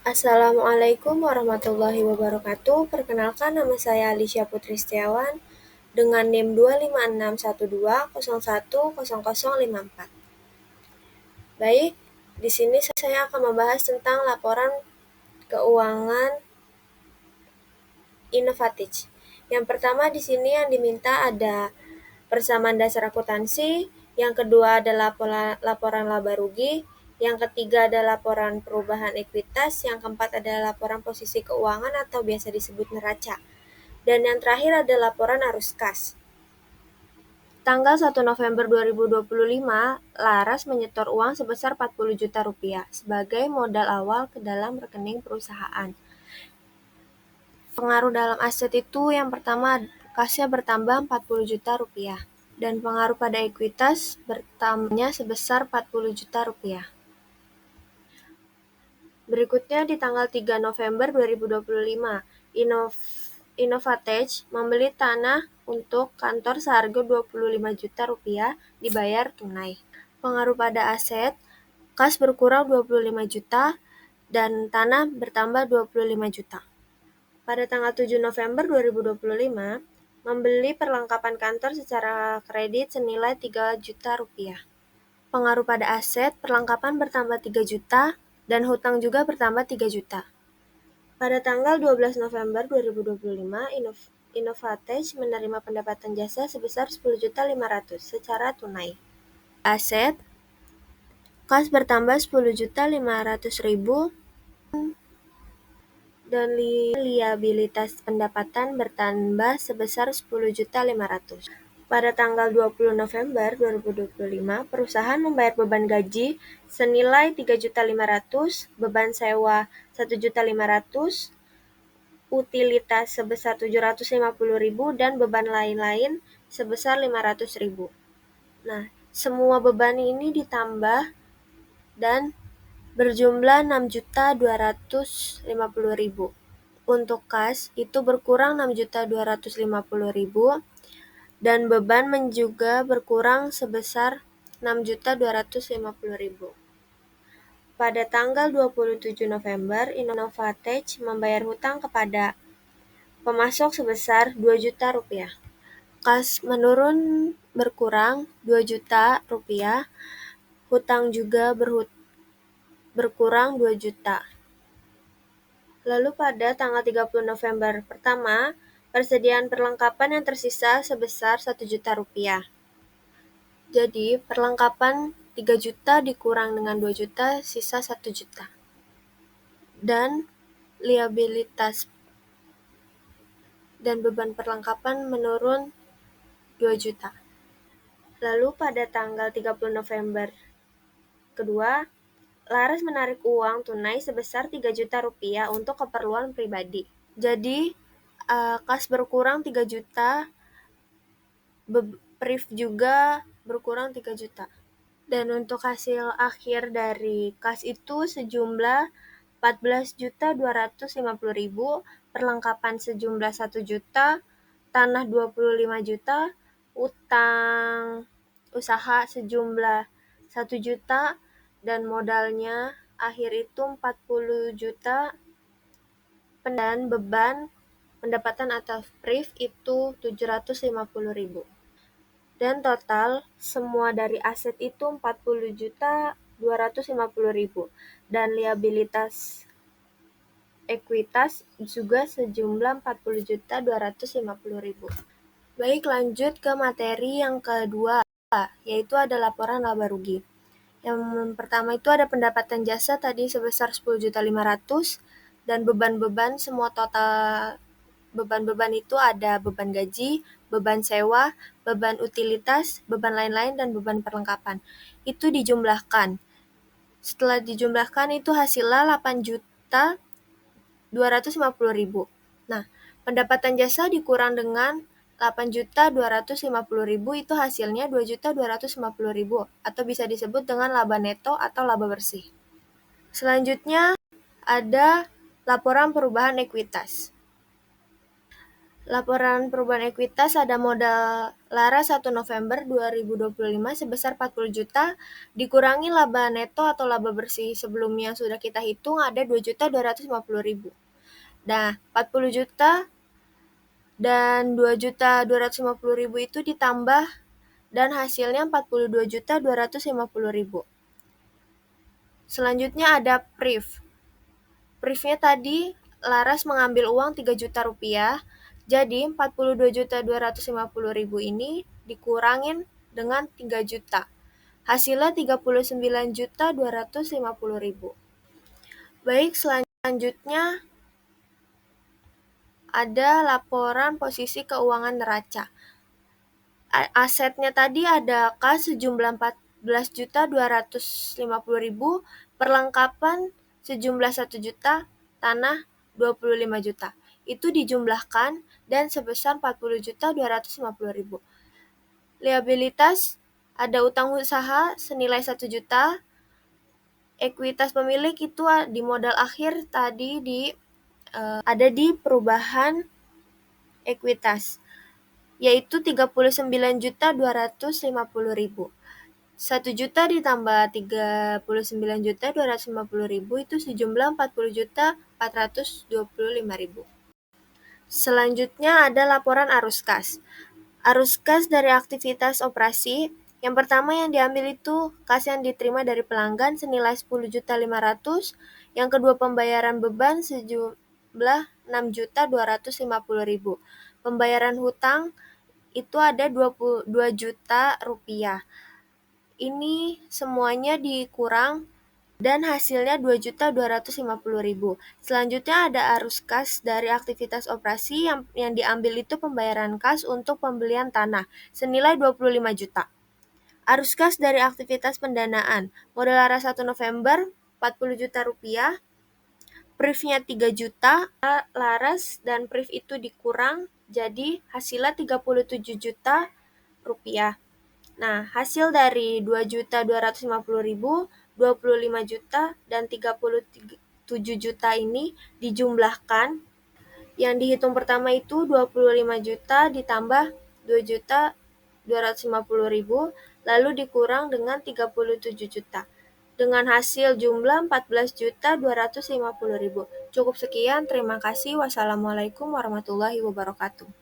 Assalamualaikum warahmatullahi wabarakatuh. Perkenalkan, nama saya Alicia Putri Setiawan dengan NIM 25612010054. Baik, di sini saya akan membahas tentang laporan keuangan inovatif. Yang pertama di sini yang diminta ada persamaan dasar akuntansi, yang kedua adalah laporan laba rugi, yang ketiga adalah laporan perubahan ekuitas, yang keempat adalah laporan posisi keuangan atau biasa disebut neraca, dan yang terakhir adalah laporan arus kas. Tanggal 1 November 2025, Laras menyetor uang sebesar 40 juta rupiah sebagai modal awal ke dalam rekening perusahaan. Pengaruh dalam aset itu yang pertama, kasnya bertambah 40 juta rupiah. Dan pengaruh pada ekuitas bertambahnya sebesar 40 juta rupiah. Berikutnya di tanggal 3 November 2025, Innovatech membeli tanah untuk kantor seharga 25 juta rupiah dibayar tunai. Pengaruh pada aset, kas berkurang 25 juta dan tanah bertambah 25 juta. Pada tanggal 7 November 2025, membeli perlengkapan kantor secara kredit senilai 3 juta rupiah. Pengaruh pada aset, perlengkapan bertambah 3 juta dan hutang juga bertambah 3 juta. Pada tanggal 12 November 2025, Innovatech menerima pendapatan jasa sebesar 10.500.000 secara tunai. Aset, kas bertambah 10.500.000 dan liabilitas pendapatan bertambah sebesar 10.500.000. Pada tanggal 20 November 2025, perusahaan membayar beban gaji senilai 3.500.000, beban sewa 1.500.000, utilitas sebesar 750.000 dan beban lain-lain sebesar 500.000. Nah, semua beban ini ditambah dan berjumlah 6.250.000. Untuk kas itu berkurang 6.250.000 dan beban juga berkurang sebesar 6.250.000. Pada tanggal 27 November, Innovatech membayar hutang kepada pemasok sebesar 2 juta rupiah. Kas menurun berkurang 2 juta rupiah, hutang juga berkurang 2 juta. Lalu pada tanggal 30 November pertama, persediaan perlengkapan yang tersisa sebesar 1 juta rupiah. Jadi, perlengkapan 3 juta dikurang dengan 2 juta, sisa 1 juta. Dan liabilitas dan beban perlengkapan menurun 2 juta. Lalu pada tanggal 30 November kedua, Laras menarik uang tunai sebesar 3 juta rupiah untuk keperluan pribadi. Jadi, kas berkurang 3 juta, PRIF juga berkurang 3 juta. Dan untuk hasil akhir dari kas itu sejumlah 14.250.000, perlengkapan sejumlah 1 juta, tanah 25 juta, utang usaha sejumlah 1 juta, dan modalnya akhir itu 40 juta, dan beban pendapatan atau PRIF itu 750.000. Dan total semua dari aset itu 40.250.000 dan liabilitas ekuitas juga sejumlah 40.250.000. Baik, lanjut ke materi yang kedua, yaitu ada laporan laba rugi. Yang pertama itu ada pendapatan jasa tadi sebesar 10.500.000 dan beban-beban semua total beban-beban itu ada beban gaji, beban sewa, beban utilitas, beban lain-lain, dan beban perlengkapan. Itu dijumlahkan. Setelah dijumlahkan itu hasilnya 8.250.000. Nah, pendapatan jasa dikurang dengan 8.250.000 itu hasilnya 2.250.000 atau bisa disebut dengan laba neto atau laba bersih. Selanjutnya ada laporan perubahan ekuitas. Laporan perubahan ekuitas ada modal Laras 1 November 2025 sebesar 40 juta, dikurangi laba neto atau laba bersih sebelumnya sudah kita hitung ada 2.250.000. Nah, 40 juta dan 2.250.000 itu ditambah dan hasilnya 42.250.000. Selanjutnya ada PRIF. PRIF-nya tadi Laras mengambil uang 3 juta rupiah, jadi 42.250.000 ini dikurangin dengan 3 juta. Hasilnya 39.250.000. Baik, selanjutnya ada laporan posisi keuangan neraca. Asetnya tadi ada kas sejumlah 14.250.000, perlengkapan sejumlah 1 juta, tanah 25 juta. Itu dijumlahkan dan sebesar 40.250.000. Liabilitas ada utang usaha senilai 1 juta. Ekuitas pemilik itu di modal akhir tadi ada di perubahan ekuitas, yaitu 39.250.000. 1 juta ditambah 39.250.000 itu sejumlah 40.425.000. Selanjutnya ada laporan arus kas. Arus kas dari aktivitas operasi. Yang pertama yang diambil itu kas yang diterima dari pelanggan senilai 10.500.000. Yang kedua pembayaran beban sejumlah 6.250.000. Pembayaran hutang itu ada 22 juta rupiah. Ini semuanya dikurang dan hasilnya 2.250.000. Selanjutnya ada arus kas dari aktivitas operasi yang diambil itu pembayaran kas untuk pembelian tanah senilai 25 juta. Arus kas dari aktivitas pendanaan, modal Laras 1 November 40 juta rupiah, PRIF-nya 3 juta, Laras dan PRIF itu dikurang, jadi hasilnya 37 juta rupiah. Nah, hasil dari 2.250.000, 25 juta, dan 37 juta ini dijumlahkan. Yang dihitung pertama itu 25 juta ditambah 2.250.000, lalu dikurang dengan 37 juta. Dengan hasil jumlah 14.250.000. Cukup sekian, terima kasih. Wassalamualaikum warahmatullahi wabarakatuh.